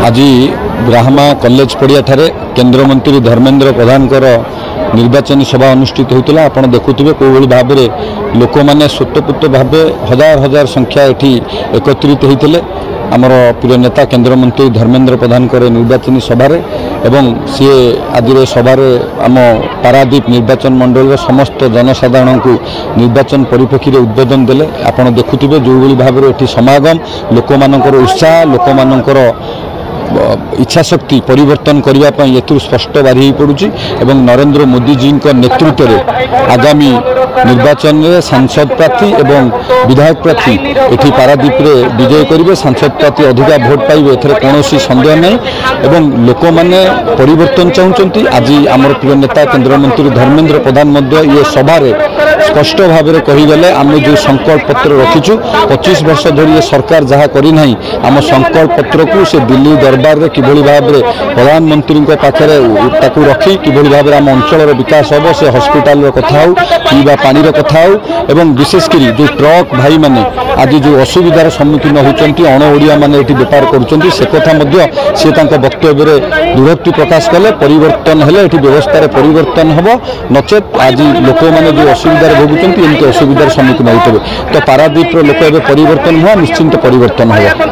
आज ब्राह्मा कॉलेज पड़िया केंद्रमंत्री धर्मेंद्र प्रधान निर्वाचन सभा अनुष्ठित होता आप देखुवे कौली भाव में लोक मैंने स्वतःपूत भाव हजार हजार संख्या ये एकत्रित होते आमर प्रिय नेता केंद्रमंत्री धर्मेंद्र प्रधान निर्वाचन सभार एवं सी आज सभार आम पारादीप निर्वाचन मंडल समस्त जनसाधारण को निर्वाचन परिप्रेक्षी में उद्बोधन देले आप देखुवे जो भाव में समागम लोक मानकर उत्साह लोक मानकर इच्छा शक्ति परिवर्तन करने ये स्पष्ट बारी पड़ुची एवं नरेंद्र मोदी जी नेतृत्व में आगामी निर्वाचन में सांसद प्रार्थी एवं विधायक प्रार्थी ये पारादीप रे विजय करेंगे सांसद प्रार्थी अधिका भोट पाइबे एथरे कौन सन्देह नहीं एवं लोक मैंने परिवर्तन चाहते आज आमर प्रिय नेता केंद्रमंत्री धर्मेंद्र प्रधान ये सभारे स्पष्ट भाव में कहीगले आम जो संकल्प पत्र रखीचु 25 वर्ष धरी ये सरकार जहाँ करना आम संकल्प पत्र को से दिल्ली दरबार में किभली भाव में प्रधानमंत्री पाखे रखी किभली भाव में आम अंचल विकास हम से हस्पिटाल कथा हो पीवा पानी कथा हो एवं विशेषकर जो ट्रक भाई मैंने आज जो असुविधार सम्मुखीन होती अण ओडिया मैंने बेपार कर से कथा सी वक्तव्य में दृढ़ोक्ति प्रकाश कले परिवर्तन हेले व्यवस्था परिवर्तन हम नचेत आज लोक मैंने जो असुविधार भोगुंट एमती असुविधार सम्मुखीन होते तो पारादीप लोक परिवर्तन हुआ निश्चिंत परिवर्तन हो।